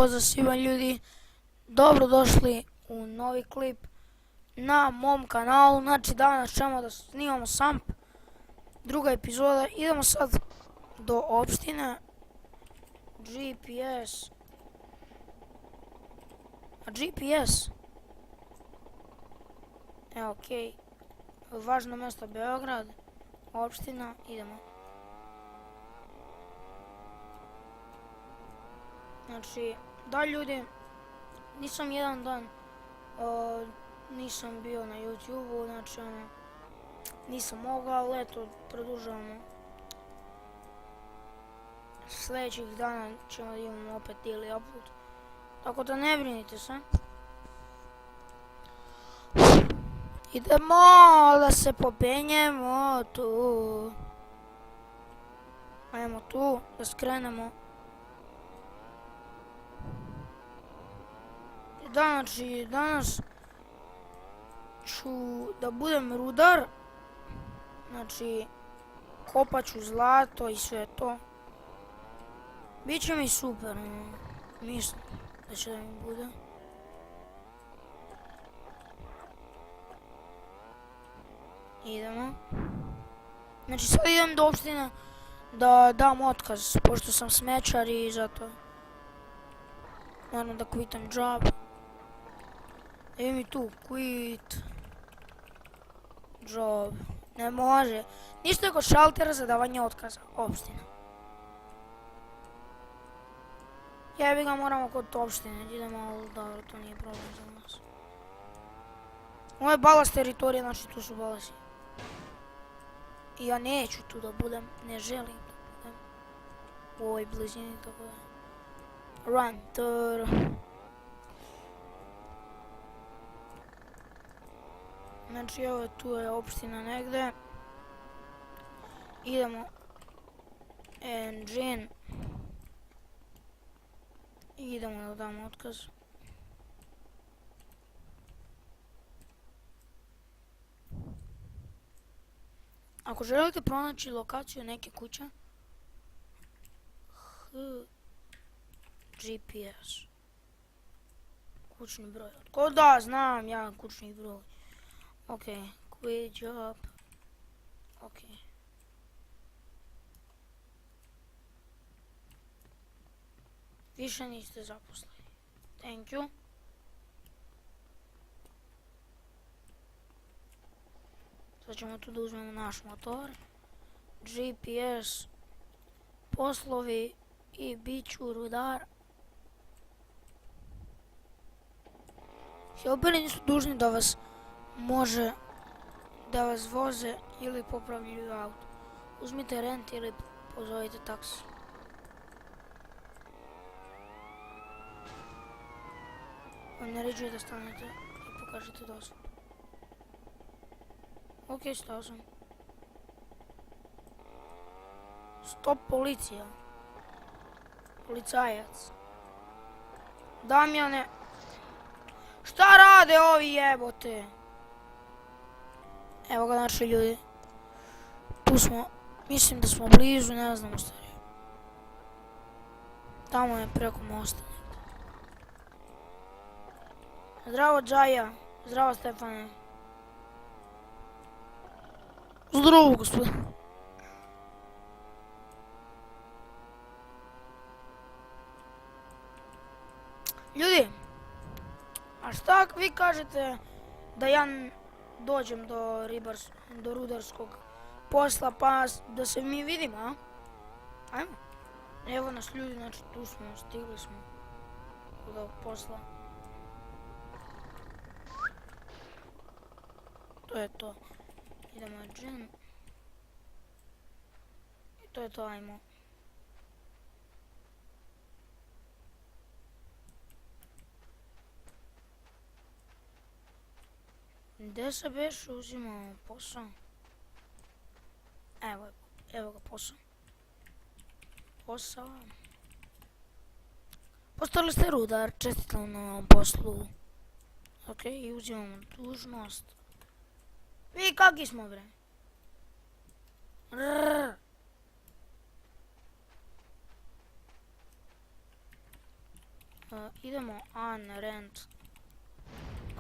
pozdrav svima ljudi, dobrodošli u novi klip na mom kanalu. Znači danas ćemo da snimamo Samp, druga epizoda. Idemo sad do opštine. GPS. A GPS? Evo, okej. Važno mjesto Beograd, opština, idemo. Znači, da ljudi, nisam jedan dan, nisam bio na YouTube-u, znači nisam mogao, ali eto, produžavamo. Sljedećih dana ćemo da imamo opet daily upload, tako da ne brinite se. Idemo da se popenjemo tu. Ajmo tu, da skrenemo. Znači, danas ću da budem rudar. Znači, kopat ću zlato i sve to. Biće mi super, mislim da će da mi bude. Idemo. Znači, sad idem do opštine da dam otkaz, pošto sam smećar i zato moram da quitam job. Evo mi tu, quit job, ne može, ništa je kod šaltera za davanje otkaza, opština. Jebi ga, moramo kod opštine, idemo, ali dobro, to nije problem za nas. Ovo je balas teritorija, znači tu su balasi. I ja neću tu da budem, ne želim da budem u ovoj blizini, tako da. Run, Znači evo tu je opština negde. Idemo. Engine. Idemo da damo otkaz. Ako želite pronaći lokaciju neke kuće, GPS. Kućni broj. Tko da, znam ja kućni broj. Ok, quit job. Ok. Više niste zaposleni. Thank you. Sad ćemo tu da uzmemo naš motor. GPS. Poslovi i bit ću rudar. Helperi nisu dužni da vas može da vas voze ili popravljaju auto. Uzmite rent ili pozovite taksi. Vam naređuje da stanete i pokažete dozvolu. Ok, stao sam. Stop, policija. Policajac. Damjane. Šta rade ovi jebote? Evo ga naši ljudi. Tu smo, mislim da smo blizu, ne znam stvari. Tamo je preko mosta. Zdravo Džaja, zdravo Stefane. Zdravo gospodin. Ljudi, a šta vi kažete da ja dođem do rudarskog posla pa da se mi vidimo, a? Ajmo. Evo nas ljudi, znači tu smo, stigli smo od ovog posla. To je to. Idemo na gym. I to je to, ajmo. Gdje se beš uzimao posao? Evo ga posao. Postali ste rudar, čestitam na ovom poslu. Ok, i uzimamo dužnost. Vi kakvi smo bre? Idemo unrent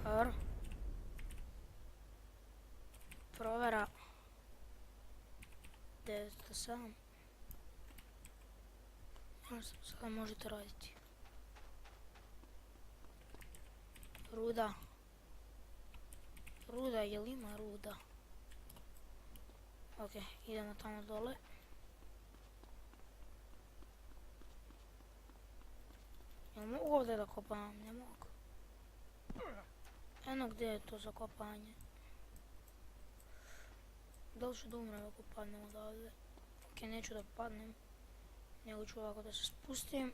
car. Provera 907. Sada možete raditi. Ruda. Ruda, jel ima ruda? Ok, idemo tamo dole. Jel mogu ovdje da kopam? Ne mogu. Eno gdje je to za kopanje? Da li ću da umrem ako padnem odavde? Ok, neću da padnem. Nego ću ovako da se spustim.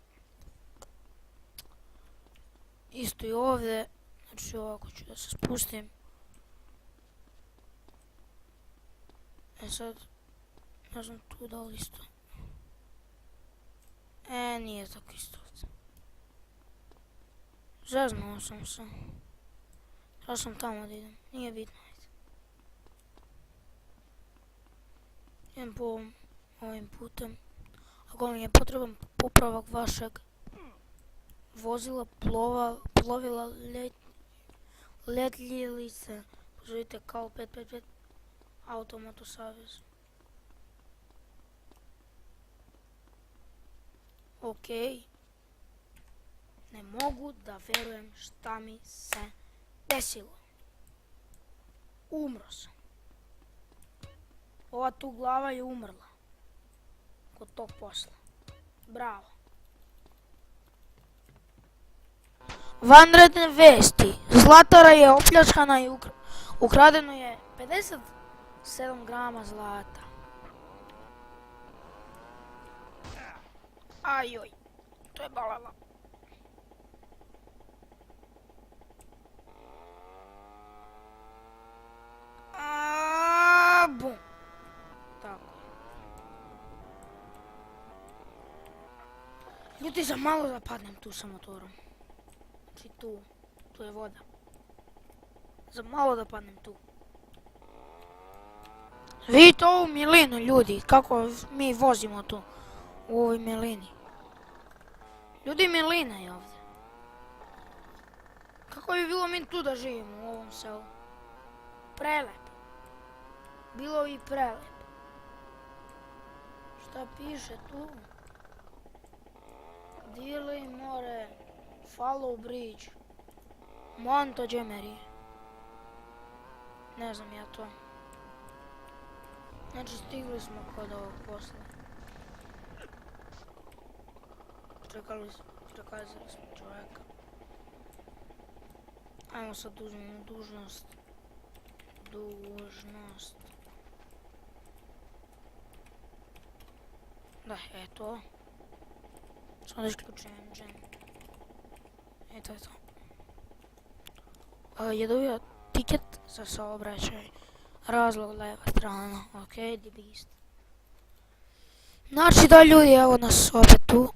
Isto i ovdje. Znači ovako ću da se spustim. E sad, ne znam tu da li isto. Nije tako isto. Zeznuo sam se. Sada sam tamo da idem, nije bitno. Idem po ovim putem. Ako vam je potreban popravak vašeg vozila, plovila, letljilice, pozovite kao 555 Automoto Savez. Ok. Ne mogu da verujem šta mi se desilo. Umro sam. Ova tu glava je umrla. Kod tog posla. Bravo. Vanredne vesti. Zlatara je opljačkana i ukradeno je 57 grama zlata. Ajoj. To je balala. Bum. Tako. Ljudi, za malo da padnem tu sa motorom. Znači tu je voda. Za malo da padnem tu. Vidite ovu milinu, ljudi, kako mi vozimo tu u ovoj milini. Ljudi, milina je ovdje. Kako bi bilo mi tu da živimo u ovom selu? Prelepo. Bilo bi prelepo. Šta piše tu? Dili more, follow bridge, Monto Gemery. Ne znam ja to. Znači stigli smo kod ovog posla. Čekali smo čovjeka. Ajmo sad uzmemo dužnost. Da, eto. Samo da isključim engine. Eto je to. Je dobio tiket za saobraćaj. Razlog leva strana. Ok, the beast. Znači da ljudi, evo nas opet tu.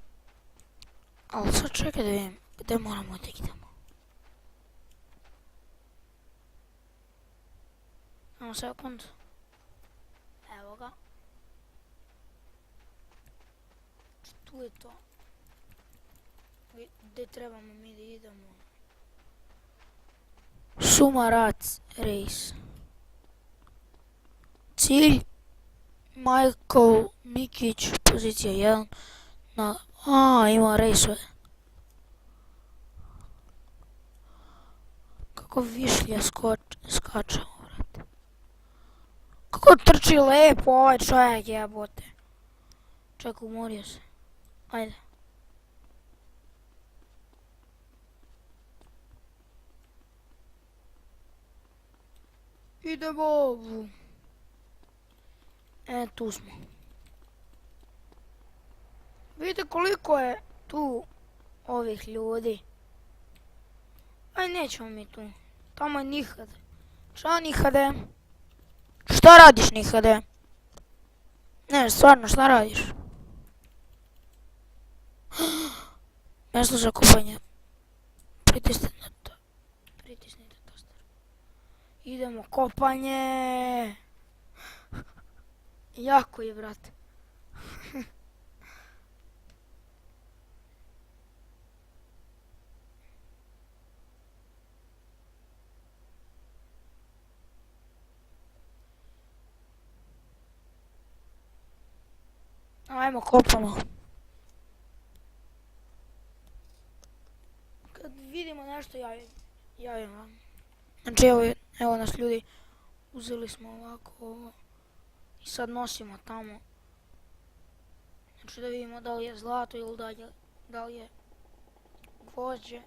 Ali sad čekaj da vidim gdje moramo da idemo. Samo sekund. Evo ga. Tu je to. Gdje trebamo mi da idemo? Sumarac race. Cilj Michael Mikić, pozicija 1 na... ima rejsove. Kako višlja skače, vrate. Kako trči lepo ovaj čovjek, jebote. Čekaj, umorio se. Ajde. Idemo ovu. Tu smo. Vidite koliko je tu ovih ljudi. Aj, nećemo mi tu. Tamo je Nihade. Šta Nihade? Šta radiš Nihade? Ne, stvarno, šta radiš? Mjesto za kupanje. Pritisnite taster. Idemo kopanje. Jako je, brate. Ajmo, kopamo. Kad vidimo nešto, javim vam. Znači, evo nas ljudi, uzeli smo ovako ovo i sad nosimo tamo. Znači da vidimo da li je zlato ili da li je gvožđe.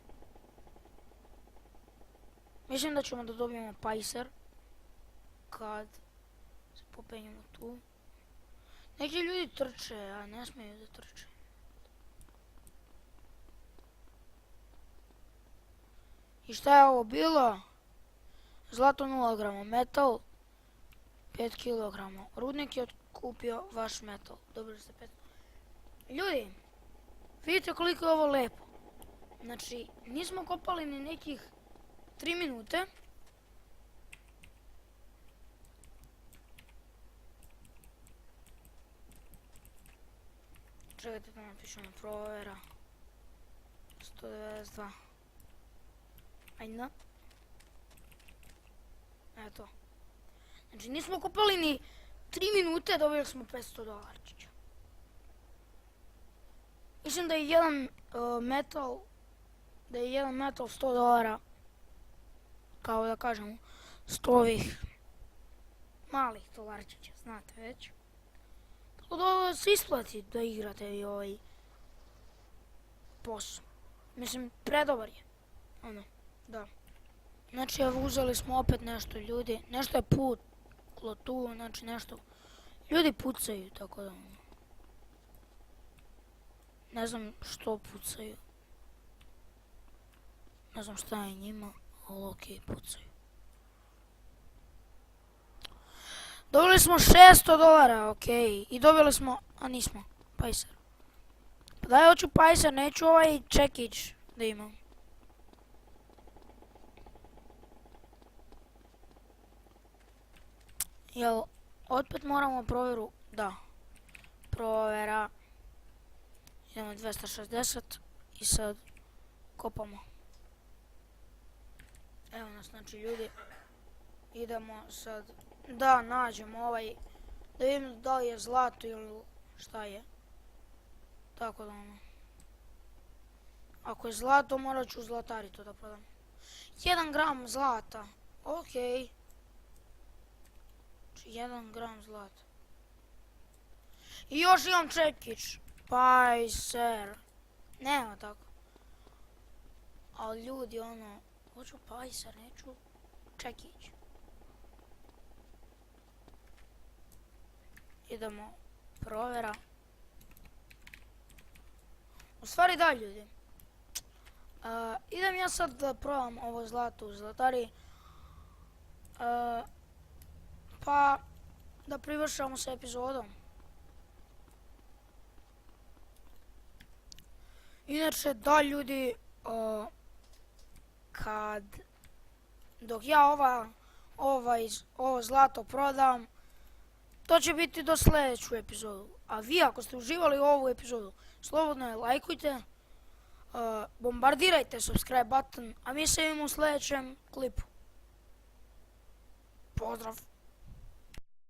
Mislim da ćemo da dobijemo pajser kad se popenjemo tu. Neki ljudi trče, a ne smiju da trče. I šta je ovo bilo? Zlato 0 grama, metal 5 kilograma. Rudnik je otkupio vaš metal. Dobili ste 5. Ljudi, vidite koliko je ovo lepo. Znači, nismo kopali ni nekih 3 minute. Čekajte da napišemo provera. 192. Ajde. Eto. Znači nismo kopali ni 3 minute, dobili smo $500. Mislim da je jedan metal $100. Kao da kažemo 100 ovih malih dolarčića, znate već. Tako da se isplati da igrate i ovaj posao. Mislim, predobar je. Ono, da. Znači, evo uzeli smo opet nešto ljudi. Nešto je puklo tu, znači nešto. Ljudi pucaju, tako da ono. Ne znam što pucaju. Ne znam šta je njima, ali okej, pucaju. Dobili smo $600, okej. I dobili smo, a nismo, pajser. Pa daj, hoću pajser, neću ovaj čekić da imam. Jel, opet moramo provjeru? Da. Provjera. Idemo 260 i sad kopamo. Evo nas, znači ljudi. Idemo sad da nađemo ovaj, da vidimo da li je zlato ili šta je. Tako da ono. Ako je zlato, morat ću u zlatari to da prodam. 1 gram zlata. Okej. Znači 1 gram zlata. I još imam čekić. Pajser. Nema tako. Ali ljudi ono, hoću pajser, neću čekić. Idemo provjera. U stvari da ljudi. Idem ja sad da probam ovo zlato u zlatari. Pa da privršamo sa epizodom. Inače da ljudi, dok ja ovo zlato prodam, to će biti do sljedeću epizodu. A vi ako ste uživali u ovu epizodu, slobodno je lajkujte, bombardirajte subscribe button, a mi se vidimo u sljedećem klipu. Pozdrav!